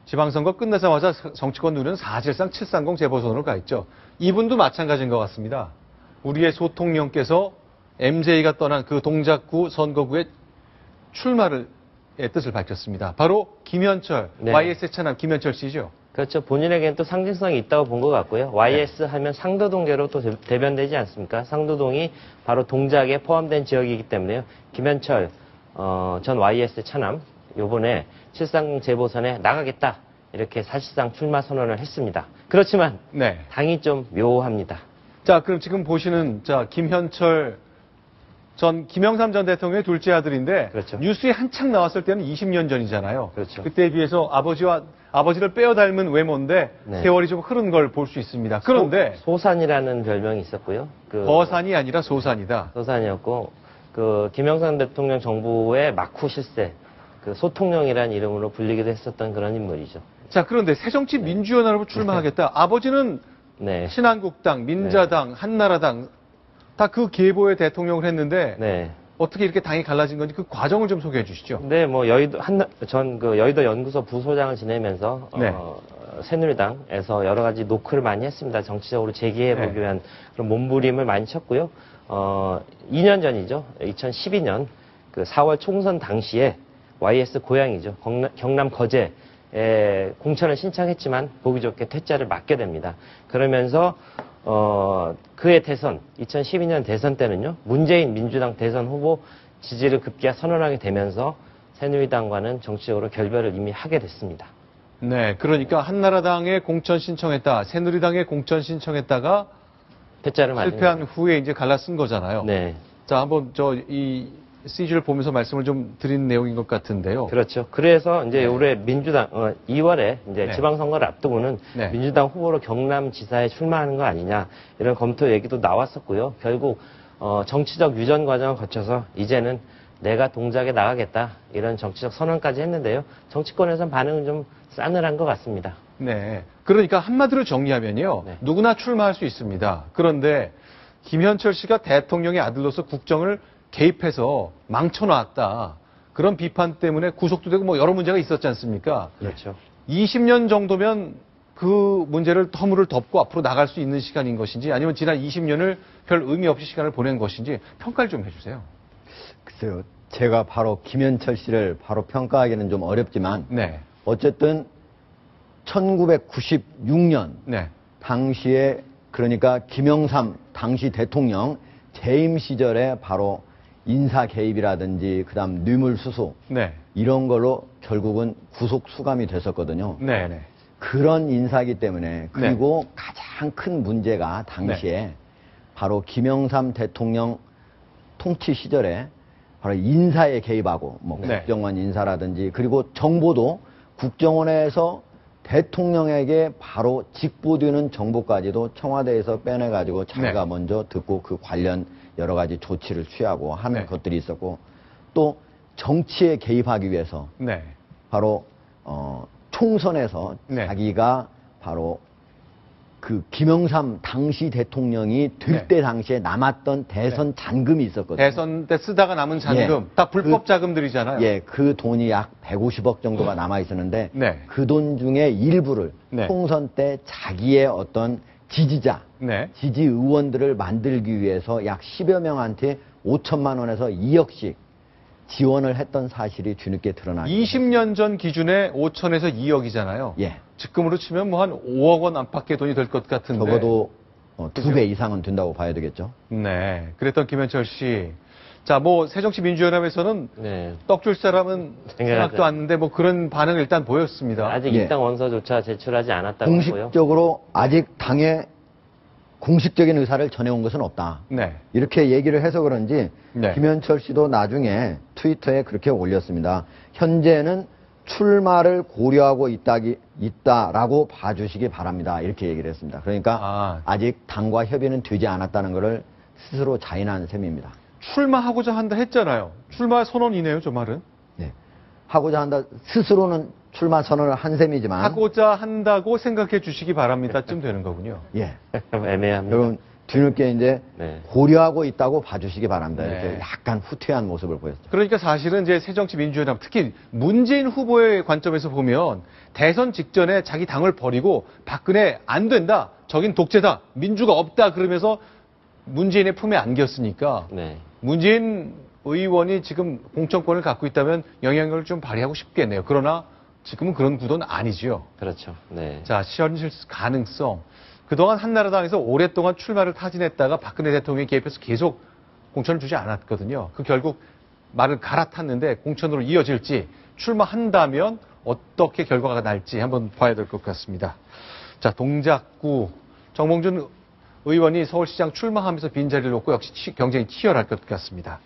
지방선거 끝나자마자 정치권 눈은 사실상 730 재보선으로 가 있죠. 이분도 마찬가지인 것 같습니다. 우리의 소통령께서 MJ가 떠난 그 동작구 선거구에 출마를 뜻을 밝혔습니다. 바로 김현철, 네. YS의 차남 김현철 씨죠. 그렇죠. 본인에게는 또 상징성이 있다고 본 것 같고요. YS 하면 상도동계로 또 대변되지 않습니까? 상도동이 바로 동작에 포함된 지역이기 때문에요. 김현철 전 YS 차남 요번에 730 재보선에 나가겠다. 이렇게 사실상 출마 선언을 했습니다. 그렇지만 네. 당이 좀 묘합니다. 자, 그럼 지금 보시는 김현철 김영삼 전 대통령의 둘째 아들인데 그렇죠. 뉴스에 한창 나왔을 때는 20년 전이잖아요. 그렇죠. 그때에 비해서 아버지를 빼어 닮은 외모인데 네. 세월이 좀 흐른 걸 볼 수 있습니다. 그런데 소산이라는 별명이 있었고요. 거산이 아니라 소산이다. 소산이었고 김영삼 대통령 정부의 막후 실세 소통령이라는 이름으로 불리기도 했었던 그런 인물이죠. 자, 그런데 새정치민주연합으로 출마하겠다. 아버지는 네. 신한국당, 민자당, 한나라당 다 그 계보의 대통령을 했는데 네. 어떻게 이렇게 당이 갈라진 건지 그 과정을 좀 소개해 주시죠. 네, 뭐 전 여의도 연구소 부소장을 지내면서 네. 새누리당에서 여러 가지 노크를 많이 했습니다. 정치적으로 재기해보기 네. 위한 그런 몸부림을 많이 쳤고요. 2년 전이죠. 2012년 4월 총선 당시에 YS 고향이죠. 경남 거제에 공천을 신청했지만 보기 좋게 퇴짜를 맞게 됩니다. 그러면서 그의 대선, 2012년 대선 때는요, 문재인 민주당 대선 후보 지지를 급기야 선언하게 되면서 새누리당과는 정치적으로 결별을 이미 하게 됐습니다. 네, 그러니까 한나라당에 공천 신청했다, 새누리당에 공천 신청했다가 퇴짜를 맞은 실패한 거죠. 후에 이제 갈라쓴 거잖아요. 네. 자, 한번 이 CG를 보면서 말씀을 좀 드린 내용인 것 같은데요. 그렇죠. 그래서 이제 네. 올해 민주당 2월에 이제 네. 지방선거를 앞두고는 네. 민주당 후보로 경남지사에 출마하는 거 아니냐 이런 검토 얘기도 나왔었고요. 결국 정치적 유전 과정을 거쳐서 이제는 내가 동작에 나가겠다 이런 정치적 선언까지 했는데요. 정치권에선 반응은 좀 싸늘한 것 같습니다. 네. 그러니까 한마디로 정리하면요. 네. 누구나 출마할 수 있습니다. 그런데 김현철 씨가 대통령의 아들로서 국정을 개입해서 망쳐놨다. 그런 비판 때문에 구속도 되고 뭐 여러 문제가 있었지 않습니까? 그렇죠. 20년 정도면 그 문제를 허물을 덮고 앞으로 나갈 수 있는 시간인 것인지 아니면 지난 20년을 별 의미 없이 시간을 보낸 것인지 평가를 좀 해주세요. 글쎄요. 제가 바로 김현철 씨를 바로 평가하기는 좀 어렵지만 네. 어쨌든 1996년 네. 당시에 그러니까 김영삼 당시 대통령 재임 시절에 바로 인사 개입이라든지 그다음 뇌물수수 네. 이런 걸로 결국은 구속 수감이 됐었거든요. 네. 네. 그런 인사기 때문에 그리고 가장 큰 문제가 당시에 바로 김영삼 대통령 통치 시절에 바로 인사에 개입하고 뭐 네. 국정원 인사라든지 그리고 정보도 국정원에서 대통령에게 바로 직보되는 정보까지도 청와대에서 빼내가지고 자기가 먼저 듣고 그 관련 여러 가지 조치를 취하고 하는 것들이 있었고 또 정치에 개입하기 위해서 네. 바로 총선에서 자기가 바로 그 김영삼 당시 대통령이 될 때 당시에 남았던 대선 잔금이 있었거든요. 대선 때 쓰다가 남은 잔금 다 불법 자금들이잖아요. 예, 그 돈이 약 150억 정도가 남아 있었는데 네. 그 돈 중에 일부를 총선 때 자기의 어떤 지지자, 지지 의원들을 만들기 위해서 약 10여 명한테 5천만 원에서 2억씩 지원을 했던 사실이 뒤늦게 드러나게 20년 전 기준에 5천에서 2억이잖아요. 예. 지금으로 치면 뭐 한 5억 원 안팎의 돈이 될 것 같은데. 적어도 2배 이상은 된다고 봐야 되겠죠. 네. 그랬던 김현철 씨. 자, 뭐 새정치민주연합에서는 떡 줄 사람은 생각도 않는데 뭐 그런 반응 일단 보였습니다. 아직 입당 원서조차 제출하지 않았다고 하고요. 공식적으로 아직 당에 공식적인 의사를 전해온 것은 없다. 이렇게 얘기를 해서 그런지 김현철 씨도 나중에 트위터에 그렇게 올렸습니다. 현재는 출마를 고려하고 있다라고 봐주시기 바랍니다. 이렇게 얘기를 했습니다. 그러니까 아직 당과 협의는 되지 않았다는 것을 스스로 자인한 셈입니다. 출마하고자 한다 했잖아요. 출마 선언이네요, 저 말은. 네. 하고자 한다. 스스로는 출마 선언을 한 셈이지만 하고자 한다고 생각해 주시기 바랍니다쯤 되는 거군요. 예. 애매합니다. 여러분 뒤늦게 이제 네. 고려하고 있다고 봐주시기 바랍니다. 네. 이렇게 약간 후퇴한 모습을 보였죠. 그러니까 사실은 이제 새정치민주연합, 특히 문재인 후보의 관점에서 보면 대선 직전에 자기 당을 버리고 박근혜 안 된다, 저긴 독재다, 민주가 없다 그러면서 문재인의 품에 안겼으니까 네. 문재인 의원이 지금 공천권을 갖고 있다면 영향력을 좀 발휘하고 싶겠네요. 그러나 지금은 그런 구도는 아니죠. 그렇죠. 네. 자, 현실 가능성. 그동안 한나라당에서 오랫동안 출마를 타진했다가 박근혜 대통령이 개입해서 계속 공천을 주지 않았거든요. 그 결국 말을 갈아탔는데 공천으로 이어질지, 출마한다면 어떻게 결과가 날지 한번 봐야 될 것 같습니다. 자, 동작구 정몽준 의원이 서울시장 출마하면서 빈자리를 놓고 역시 경쟁이 치열할 것 같습니다.